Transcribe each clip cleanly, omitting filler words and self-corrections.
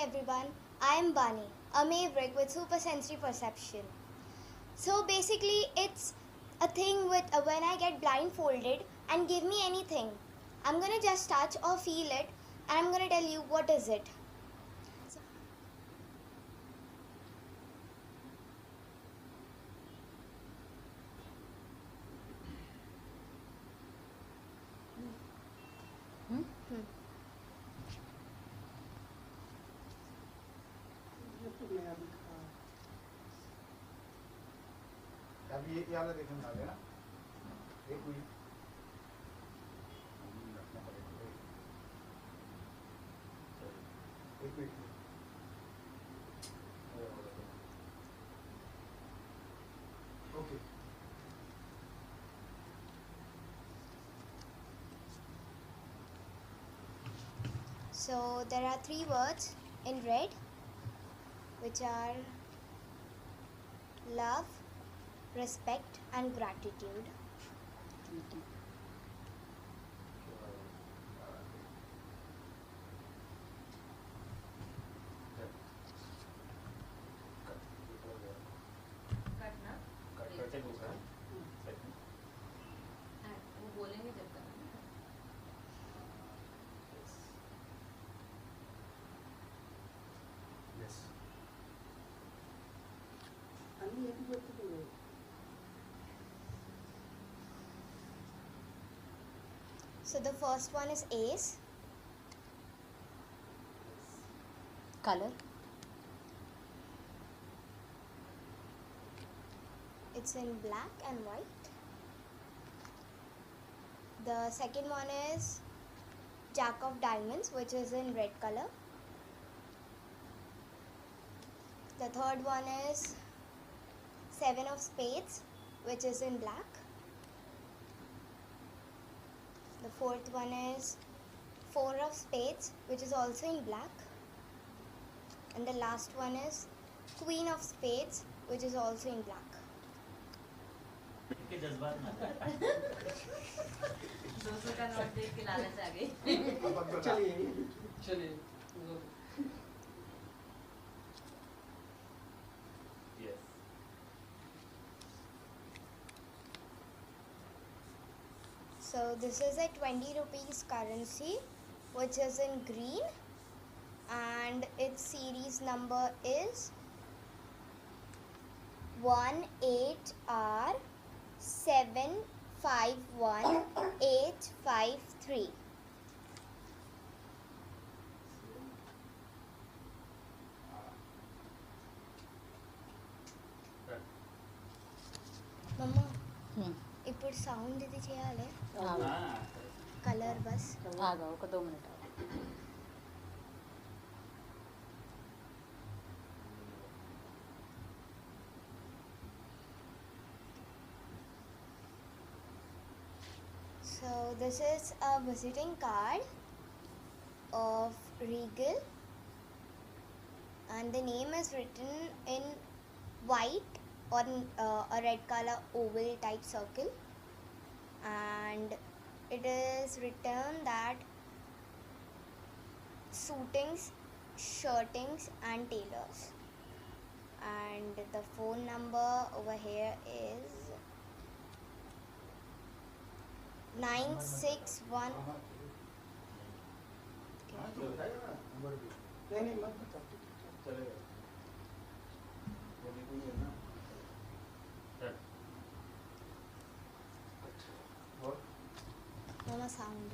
everyone, I am Bani, a maverick with super sensory perception. So basically, it's a thing with when I get blindfolded and give me anything, I'm gonna just touch or feel it, and I'm gonna tell you what is it. अब ये वाला देखने में आ गया ना, एक minute रखना पड़ेगा, एक minute okay. So there are three words in red, which are love, respect, and gratitude. कटना कट करके दूसरा सेकंड. वो बोलेंगे जब करना. Yes. So the first one is ace, color, it's in black and white. The second one is jack of diamonds, which is in red color. The third one is seven of spades, which is in black. The fourth one is four of spades, which is also in black. And the last one is queen of spades, which is also in black. के जज्बात ना 200 का note देख के लालच आ गई. चलिए yes. So this is a 20 rupees currency, which is in green, and its series number is 18R751853. Mama, ఇప్పుడు సౌండ్ ఇది చేయాలి కలర్ బస్ आगा ఒక 2 minute So this is a visiting card of Regal, and the name is written in white or a red color oval type circle, and it is written that suitings, shirtings and tailors, and the phone number over here is 961. नहीं मत बता, चलेगा. वो देखो ये ना. और Mama sound.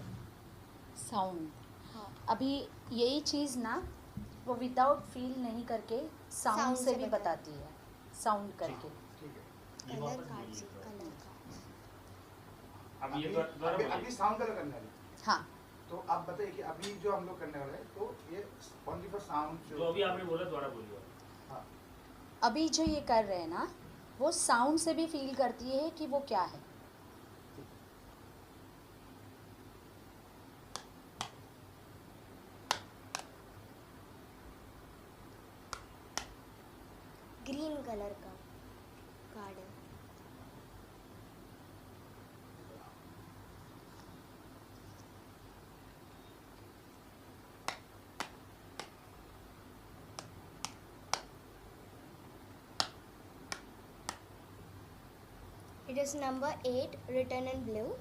Sound. अभी यही चीज़ ना वो विदाउट फील नहीं करके साउंड Sound से से भी बताती बताती है, साउंड करके. ठीक है. ये Color वापस cards, बोलिए. color cards. अब ये दोबारा अभी बोलिए. साउंड कलर करना है. हाँ, तो आप बताइए कि अभी जो हम लोग करने वाले हैं, तो ये ओनली फॉर साउंड. जो अभी आपने बोला दोबारा बोलिए. हाँ. अभी जो ये कर रहे हैं ना वो साउंड से भी फील करती है कि वो क्या है. ग्रीन कलर का कार्ड है. It is number 8 written in blue.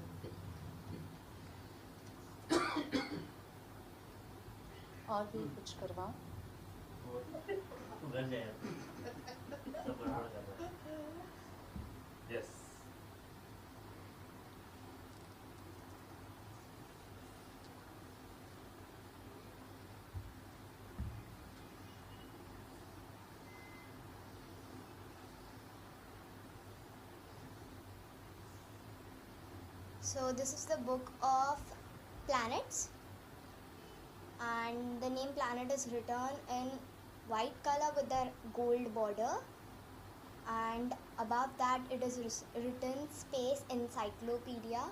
और भी कुछ करवाओ. तू घर जाए सब गड़बड़ कर रहा है. Yes. So this is the book of planets, and the name planet is written in white color with the gold border, and above that it is written Space Encyclopedia,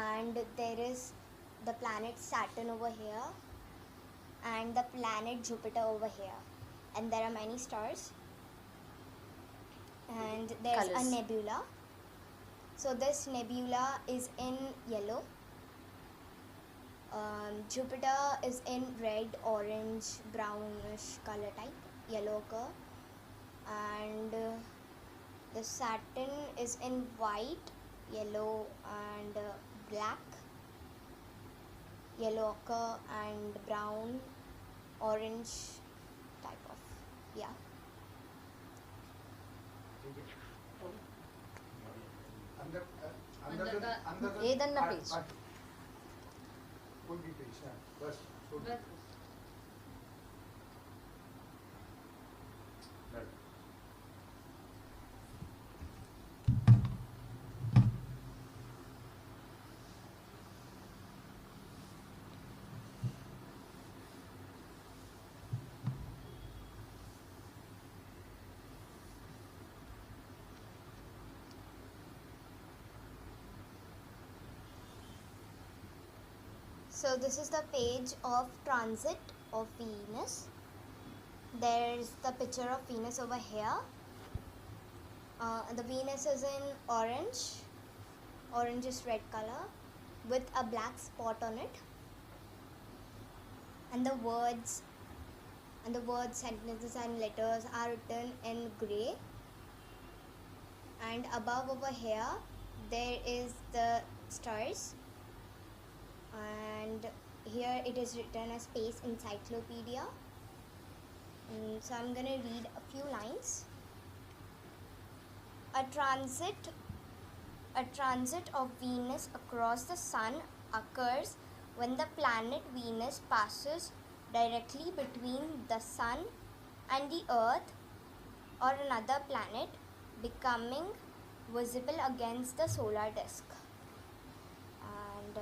and there is the planet Saturn over here and the planet Jupiter over here, and there are many stars, and there's a Colours. nebula. So this nebula is in yellow. Jupiter is in red, orange, brownish color type, yellow occur, and the Saturn is in white, yellow, and black, yellow occur, and brown, orange type of, yeah. ఏదన్నా page. कोई भी page है बस छोड़ दो. Done. So this is the page of transit of Venus. There's the picture of Venus over here. The Venus is in orange, orangish red color with a black spot on it. And the words, sentences and letters are written in grey. And above over here, there is the stars. And here it is written as Space Encyclopedia. So I'm gonna read a few lines. A transit of Venus across the sun occurs when the planet Venus passes directly between the sun and the earth or another planet, becoming visible against the solar disk. And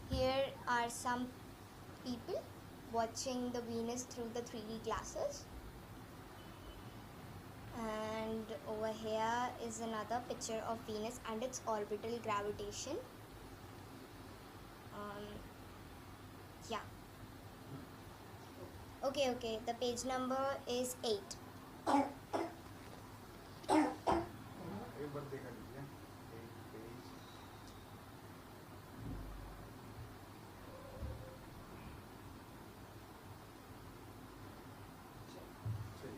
here are some people watching the Venus through the 3D glasses. And over here is another picture of Venus and its orbital gravitation. Yeah. Okay, the page number is 8. एक बार देखा लीजिए एक page. सही.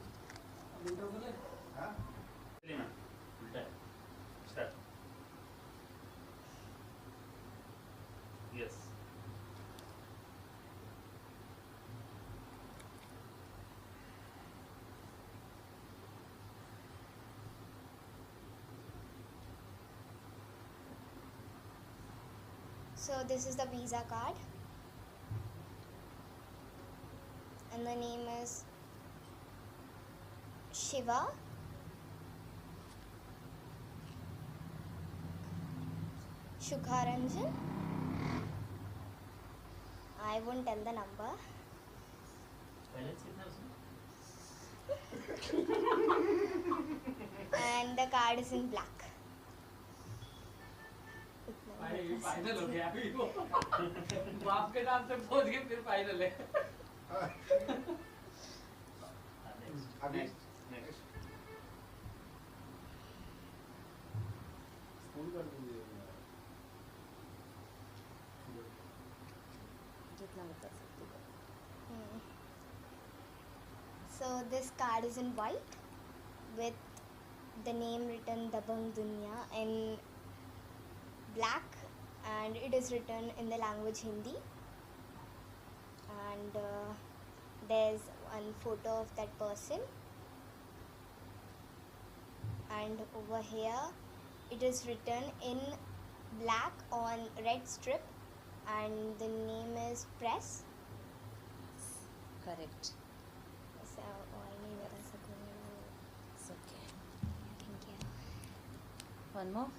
हाँ लेना उल्टा है. Start. Yes. So this is the visa card, and the name is Shiva. Shukharanjan. I won't tell the number. Balance कितना उसमें? And the card is in black. Final हो गया अभी वो बाप के नाम से पहुंच गए फिर फाइनल है. अभी Next. स्कूल कर दीजिए. जितना बता सकते हो. So this card is in white with the name written Dabang Dunya in black, and it is written in the language Hindi. And there's one photo of that person, and over here it is written in black on red strip, and the name is Press. Correct. So, I नहीं बता सकूँगी. It's okay. Thank you. One more.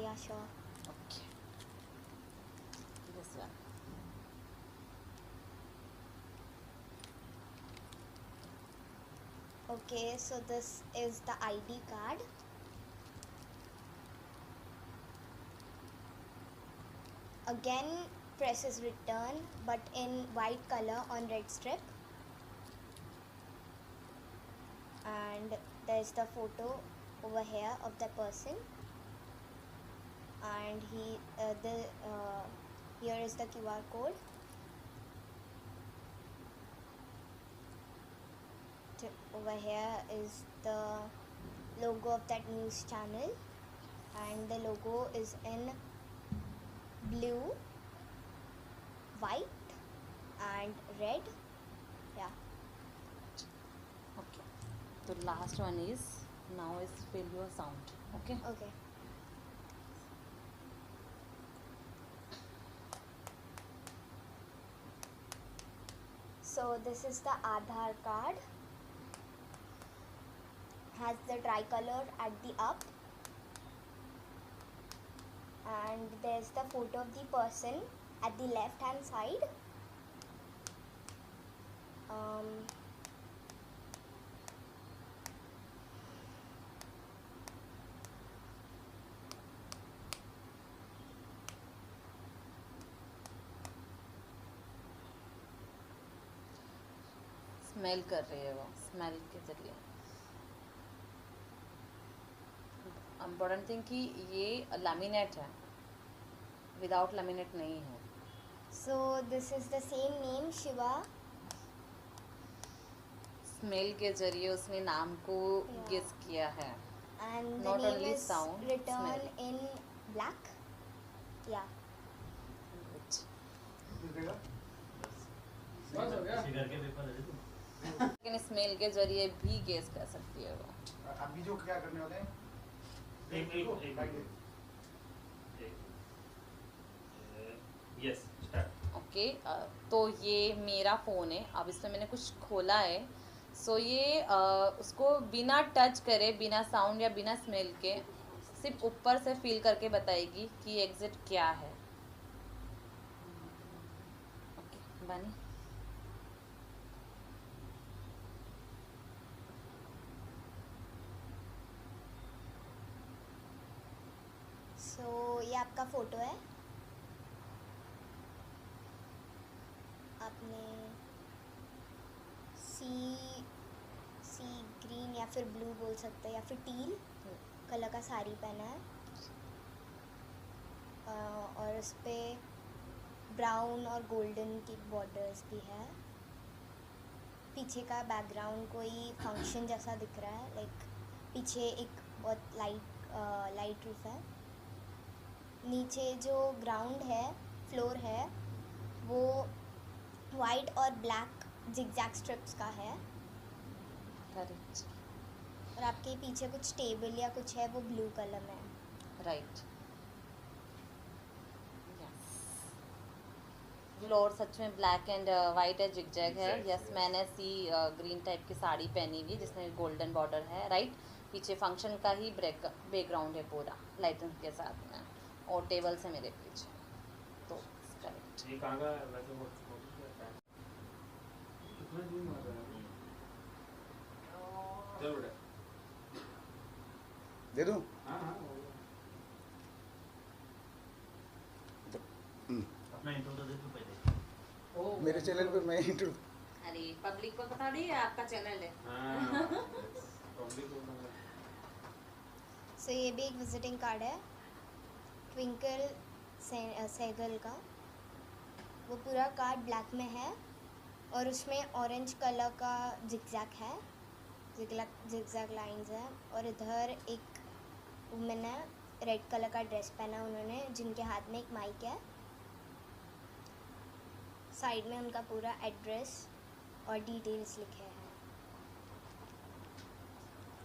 Yeah, sure. Okay. This one. Okay, so this is the ID card. Again, Press is written, but in white color on red strip. And there's the photo over here of the person. And here is the QR code. Over here is the logo of that news channel, and the logo is in blue, white and red. Yeah. Okay. The last one is now is fill your sound. Okay. Okay. So this is the Aadhaar card. Has the tricolor at the up, and there's the photo of the person at the left hand side. Smell कर रही है वो, smell के जरिए. Important thing कि ये laminate है, without laminate नहीं है. So this is the same name, Shiva. Smell के जरिए उसने नाम को Yeah. गेस किया है. And the Not name only is sound, written smell. in black. Yeah. Good. देगा बस हो गया. इसी करके पेपर दे दूँ. लेकिन स्मेल के जरिए भी गेस कर सकती है वो. अभी जो क्या करने वाले हैं एक यस स्टार्ट. ओके. तो ये मेरा फ़ोन है. अब इसमें मैंने कुछ खोला है. सो ये उसको बिना टच करे, बिना साउंड या बिना स्मेल के, सिर्फ ऊपर से फील करके बताएगी कि एग्जिट क्या है. ओके बानी. So ये आपका फोटो है. आपने सी ग्रीन या फिर ब्लू बोल सकते हैं, या फिर टील कलर का साड़ी पहना है. और उस पे ब्राउन और गोल्डन की बॉर्डर्स भी है. पीछे का बैकग्राउंड कोई फंक्शन जैसा दिख रहा है. लाइक पीछे एक बहुत लाइट रूफ है. नीचे जो ग्राउंड है, फ्लोर है, वो वाइट और ब्लैक जिगजैग स्ट्रिप्स का है. करेक्ट. और आपके पीछे कुछ टेबल या कुछ है, वो ब्लू कलर में है. राइट. फ्लोर सच में ब्लैक एंड वाइट है, जिगजैग है. Zigzag, yes, yes. मैंने ग्रीन टाइप की साड़ी पहनी हुई जिसमें गोल्डन बॉर्डर है. राइट. पीछे फंक्शन का ही बैकग्राउंड है पूरा लाइटिंग के साथ में, और टेबल्स है मेरे पीछे. तो करेक्ट. ये कहाँ का वैसे वो कितना जूम मार रहा है. चल बेटा दे दूं? हाँ हाँ हो गया. अपना इंट्रो तो दे तू पहले. ओ, मेरे चैनल पे मैं इंट्रो. अरे पब्लिक को बता दी आपका चैनल है. हाँ पब्लिक को बता. सो ये भी एक विजिटिंग कार्ड है, ट्विंकल सहगल का. वो पूरा कार्ड ब्लैक में है और उसमें ऑरेंज कलर का जिगजैग है. जिगजैग लाइंस हैं और इधर एक वुमेन है, रेड कलर का ड्रेस पहना उन्होंने, जिनके हाथ में एक माइक है। साइड में उनका पूरा एड्रेस और डिटेल्स लिखे हैं।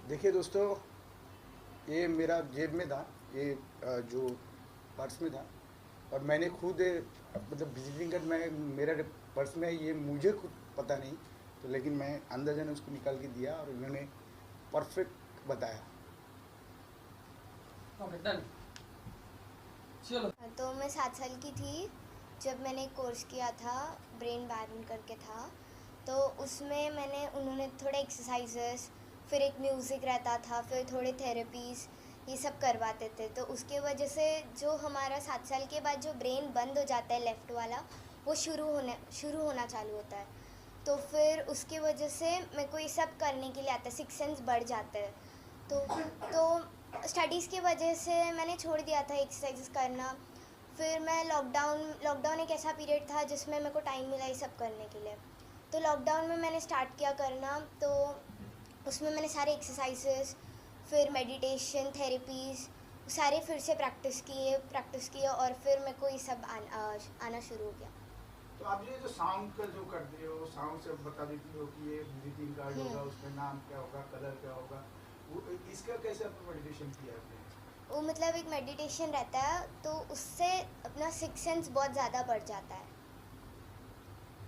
देखिए दोस्तों, ये मेरा जेब में था, ये जो पर्स में था, और मैंने खुद मतलब विजिटिंग कार्ड में मेरा पर्स में है, ये मुझे खुद पता नहीं, तो लेकिन मैं अंदाज़न उसको निकाल के दिया और इन्होंने परफेक्ट बताया। Okay done. चलो तो मैं 7 साल की थी जब मैंने कोर्स किया था, ब्रेन बैरन करके था। तो उसमें उन्होंने थोड़े एक्सरसाइजेस, फिर एक म्यूज़िक रहता था, फिर थोड़े थेरेपीज़, ये सब करवाते थे। तो उसके वजह से जो हमारा 7 साल के बाद जो ब्रेन बंद हो जाता है लेफ़्ट वाला, वो शुरू होना चालू होता है। तो फिर उसके वजह से मेरे को ये सब करने के लिए आता है, 6 सेंस बढ़ जाते हैं। तो स्टडीज़ की वजह से मैंने छोड़ दिया था एक्सरसाइजेस करना। फिर मैं लॉकडाउन एक ऐसा पीरियड था जिसमें मेरे को टाइम मिला ये सब करने के लिए। तो लॉकडाउन में मैंने स्टार्ट किया करना, तो उसमें मैंने सारे एक्सरसाइजेस, फिर मेडिटेशन, थेरेपीज़ सारे फिर से प्रैक्टिस किए और फिर मेरे को ये सब आना शुरू हो गया। तो आप ये जो साउंड का जो करते हो, साउंड से बता देती हो कि ये विजिटिंग कार्ड होगा, उसमें नाम क्या होगा, कलर क्या होगा, वो इसका कैसे आपने मेडिटेशन किया आपने? वो मतलब एक मेडिटेशन रहता है, तो उससे अपना 6 सेंस बहुत ज़्यादा बढ़ जाता है।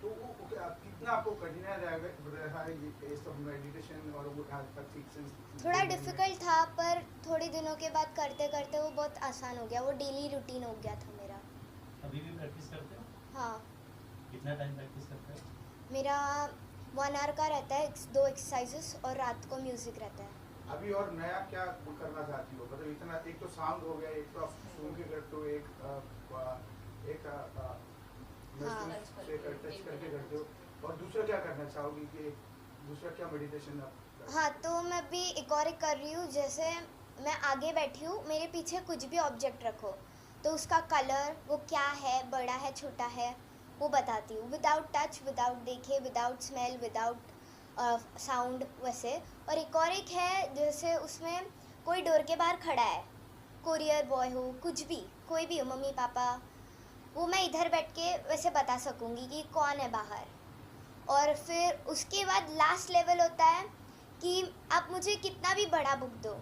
तो वो कितना आपको कठिन रहा है ये सब मेडिटेशन, और वो आज तक 6 सेंस थोड़ा डिफ़िकल्ट था, पर थोड़े दिनों के बाद करते करते वो बहुत आसान हो गया, वो डेली रूटीन हो गया था मेरा। अभी भी प्रैक्टिस करते हो? हाँ, कितना टाइम प्रैक्टिस करते हो? मेरा 1 आवर का रहता है, 2 एक्सरसाइजेस, और रात को म्यूज़िक रहता है। अभी और नया क्या करना चाहती हो? मतलब इतना, एक तो साउंड हो गया, एक तो आप सुन के करते हो, एक महसूस से टच करके करते हो, और दूसरा क्या करना चाहोगी कि दूसरा क्या मेडिटेशन आप? हाँ, तो मैं भी एक और एक कर रही हूँ। जैसे मैं आगे बैठी हूँ, मेरे पीछे कुछ भी ऑब्जेक्ट रखो, तो उसका कलर, वो क्या है, बड़ा है, छोटा है, वो बताती हूँ, विदाउट टच, विदाउट देखे, विदाउट स्मेल, विदाउट साउंड वैसे। और एक है, जैसे उसमें कोई डोर के बाहर खड़ा है, कोरियर बॉय हो, कुछ भी, कोई भी हो, मम्मी पापा, वो मैं इधर बैठ के वैसे बता सकूँगी कि कौन है बाहर। और फिर उसके बाद लास्ट लेवल होता है कि आप मुझे कितना भी बड़ा बुक दो,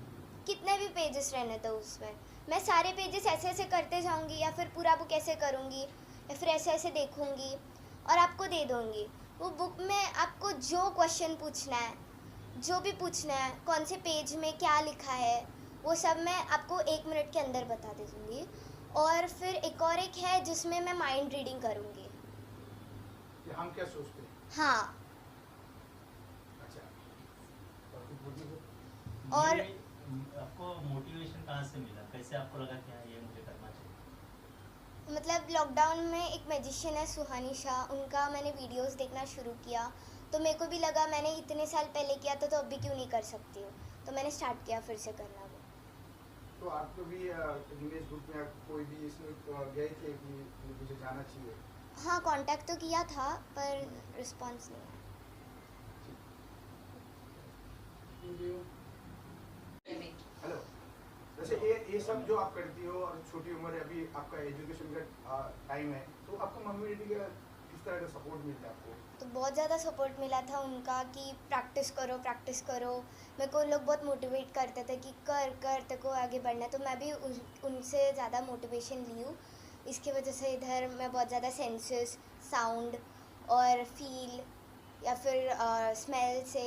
कितने भी पेजेस रहने दो उसमें, मैं सारे पेजेस ऐसे ऐसे करते जाऊँगी, या फिर पूरा बुक ऐसे करूँगी, या फिर ऐसे ऐसे देखूँगी और आपको दे दूँगी। वो बुक में आपको जो क्वेश्चन पूछना है, जो भी पूछना है, कौन से पेज में क्या लिखा है, वो सब मैं आपको 1 मिनट के अंदर बता दे दूँगी। और फिर एक है जिसमें मैं माइंड रीडिंग करूँगी। कि हम क्या सोचते हैं? हाँ, अच्छा, और कुछ बोलिए सर? और ये, आपको मोटिवेशन कहाँ से मिला? कैसे आपको लगा कि हाँ ये मुझे करना चाहिए? मतलब लॉकडाउन में एक मैजिशियन है सुहानी शाह, उनका मैंने वीडियोस देखना शुरू किया, तो मेरे को भी लगा मैंने इतने साल पहले किया था, तो अभी क्यों नहीं कर सकती हूँ, तो मैंने स्टार्ट किया फिर से करना वो। तो आपको भी गिनीज बुक में कोई भी इसमें गए थे कि मुझे जाना चाहिए? हाँ, कांटेक्ट तो किया था, पर रिस्पांस नहीं आया। हेलो, जैसे ये सब जो आप करती हो, और छोटी उम्र है, अभी आपका एजुकेशन का टाइम है, तो आपको मम्मी डैडी का किस तरह का सपोर्ट मिलता है आपको? तो बहुत ज़्यादा सपोर्ट मिला था उनका कि प्रैक्टिस करो। मेरे को लोग बहुत मोटिवेट करते थे कि कर तेरे को आगे बढ़ना है, तो मैं भी उनसे ज़्यादा मोटिवेशन ली हूँ। इसकी वजह से इधर मैं बहुत ज़्यादा सेंसेस, साउंड और फील या फिर स्मेल से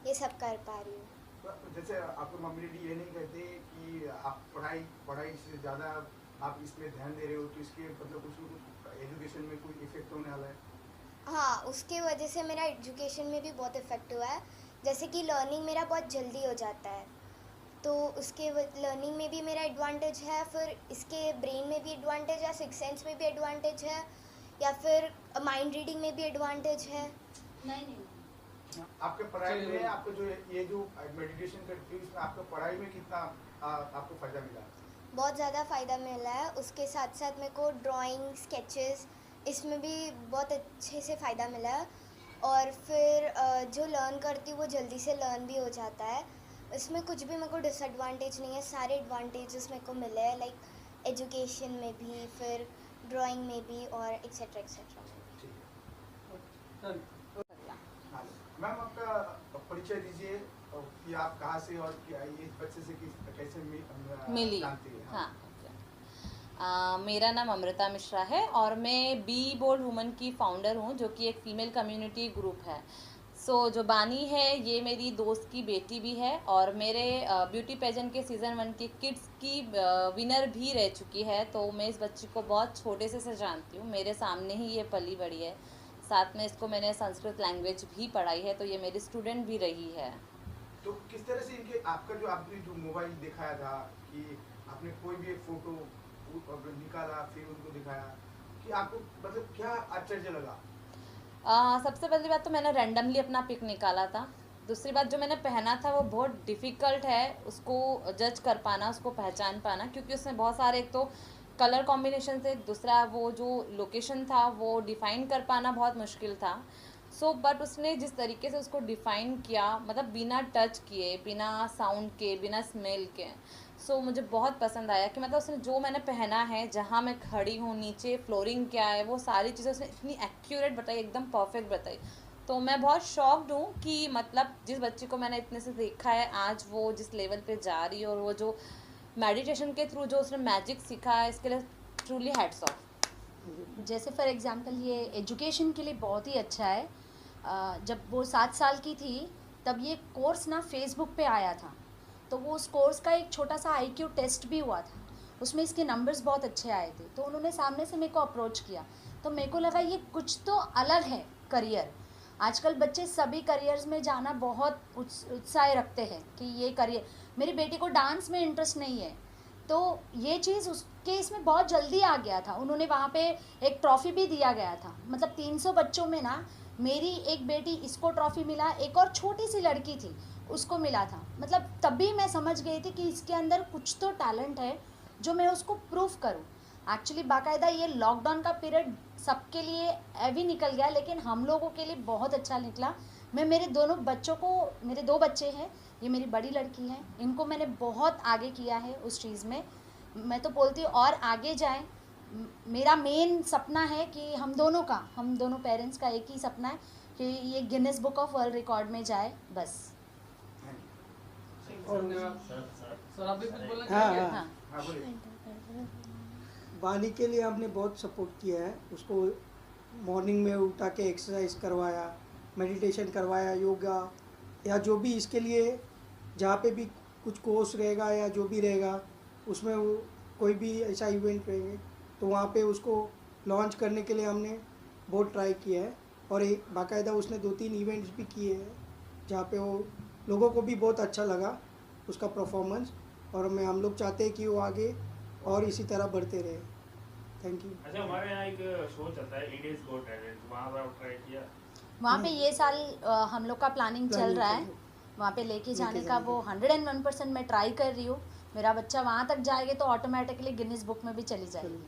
ये सब कर पा रही हूँ। तो जैसे आपको मम्मी डैडी ये नहीं कहते कि आप पढ़ाई से ज़्यादा आप इसमें ध्यान दे रहे हो, तो इसके मतलब कुछ एजुकेशन में कोई इफेक्ट होने वाला है? हाँ, उसके वजह से मेरा एजुकेशन में भी बहुत इफ़ेक्ट हुआ है। जैसे कि लर्निंग मेरा बहुत जल्दी हो जाता है, तो उसके लर्निंग में भी मेरा एडवांटेज है, फिर इसके ब्रेन में भी एडवांटेज है, 6 सेंस में भी एडवांटेज है, या फिर माइंड रीडिंग में भी एडवांटेज है। नहीं आपके पढ़ाई में आपको जो ये जो मेडिटेशन करती है, इसमें आपको पढ़ाई में कितना आपको फायदा मिला? बहुत ज़्यादा फ़ायदा मिला है। उसके साथ साथ मेरे को ड्राइंग, स्केचेस, इसमें भी बहुत अच्छे से फ़ायदा मिला है। और फिर जो लर्न करती हूँ वो जल्दी से लर्न भी हो जाता है। इसमें कुछ भी मेरे को डिसएडवांटेज नहीं है, सारे एडवांटेजेस मेरे को मिले हैं, लाइक एजुकेशन में भी, फिर ड्राइंग में भी और एक्सेट्रा एक्सेट्रा। हाँ, मैम आपका परिचय दीजिए कि आप कहाँ से और क्या ये बच्चे से कैसे मिली। जानती हैं? हाँ, मेरा नाम अमृता मिश्रा है और मैं बी बोल्ड वुमन की फाउंडर हूँ, जो कि एक फ़ीमेल कम्युनिटी ग्रुप है। जो बानी है ये मेरी दोस्त की बेटी भी है और मेरे ब्यूटी पेजेंट के सीज़न 1 की किड्स की विनर भी रह चुकी है। तो मैं इस बच्ची को बहुत छोटे से जानती हूँ, मेरे सामने ही ये पली बड़ी है। साथ में इसको मैंने संस्कृत लैंग्वेज भी पढ़ाई है, तो ये मेरी स्टूडेंट भी रही है। तो किस तरह से इनके आपने जो मोबाइल दिखाया था कि आपने कोई भी एक फोटो निकाला फिर उनको दिखाया कि आपको मतलब क्या आश्चर्य लगा? सबसे पहली बात तो मैंने रैंडमली अपना पिक निकाला था। दूसरी बात जो मैंने पहना था वो बहुत डिफ़िकल्ट है उसको जज कर पाना, उसको पहचान पाना, क्योंकि उसमें बहुत सारे एक तो कलर कॉम्बिनेशन से, दूसरा वो जो लोकेशन था वो डिफ़ाइन कर पाना बहुत मुश्किल था। बट उसने जिस तरीके से उसको डिफ़ाइन किया, मतलब बिना टच किए, बिना साउंड के, बिना स्मेल के, मुझे बहुत पसंद आया कि मतलब उसने जो मैंने पहना है, जहाँ मैं खड़ी हूँ, नीचे फ्लोरिंग क्या है, वो सारी चीज़ें उसने इतनी एक्यूरेट बताई, एकदम परफेक्ट बताई। तो मैं बहुत शॉक्ड हूँ कि मतलब जिस बच्ची को मैंने इतने से देखा है, आज वो जिस लेवल पे जा रही है और वो जो मेडिटेशन के थ्रू जो उसने मैजिक सीखा है, इसके लिए ट्रूली हैट्स ऑफ। जैसे फॉर एग्जांपल ये एजुकेशन के लिए बहुत ही अच्छा है। जब वो 7 साल की थी तब ये कोर्स ना फेसबुक पे आया था, तो वो उस कोर्स का एक छोटा सा IQ टेस्ट भी हुआ था, उसमें इसके नंबर्स बहुत अच्छे आए थे। तो उन्होंने सामने से मेरे को अप्रोच किया, तो मेरे को लगा ये कुछ तो अलग है करियर। आजकल बच्चे सभी करियर्स में जाना बहुत उत्साह रखते हैं कि ये करियर। मेरी बेटी को डांस में इंटरेस्ट नहीं है, तो ये चीज़ उसके इसमें बहुत जल्दी आ गया था। उन्होंने वहाँ पे एक ट्रॉफ़ी भी दिया गया था, मतलब 300 बच्चों में ना मेरी एक बेटी, इसको ट्रॉफ़ी मिला, एक और छोटी सी लड़की थी उसको मिला था। मतलब तभी मैं समझ गई थी कि इसके अंदर कुछ तो टैलेंट है जो मैं उसको प्रूफ करूँ। एक्चुअली बाकायदा ये लॉकडाउन का पीरियड सबके लिए हैवी निकल गया, लेकिन हम लोगों के लिए बहुत अच्छा निकला। मैं मेरे दोनों बच्चों को, मेरे 2 बच्चे हैं, ये मेरी बड़ी लड़की है, इनको मैंने बहुत आगे किया है उस चीज़ में। मैं तो बोलती हूँ और आगे जाएं। मेरा मेन सपना है कि हम दोनों पेरेंट्स का एक ही सपना है कि ये Guinness book of world record में जाए, बस। सर आप भी कुछ बोलना हाँ, चाहेंगे? हाँ। हाँ बोलिए। बानी के लिए हमने बहुत सपोर्ट किया है उसको। मॉर्निंग में उठा के एक्सरसाइज करवाया, मेडिटेशन करवाया, योगा या जो भी इसके लिए जहाँ पे भी कुछ कोर्स रहेगा या जो भी रहेगा, उसमें वो कोई भी ऐसा इवेंट रहेंगे तो वहाँ पे उसको लॉन्च करने के लिए हमने बहुत ट्राई किया है। और एक बाकायदा उसने 2-3 इवेंट्स भी किए हैं जहाँ पे वो लोगों को भी बहुत अच्छा लगा उसका परफॉर्मेंस। और हम लोग चाहते हैं कि वो आगे और इसी तरह बढ़ते रहे। Thank you. अच्छा, हमारे यहाँ एक शो चलता है इंडियंस गॉट टैलेंट, वहाँ पर आप ट्राई किया? वहाँ पे ये साल हम लोग का प्लानिंग चल रहा है, वहाँ पे लेके जाने का। वो 101% मैं ट्राई कर रही हूँ। मेरा बच्चा वहाँ तक जाएगा तो ऑटोमेटिकली गिनीज बुक में भी चली जाएगी।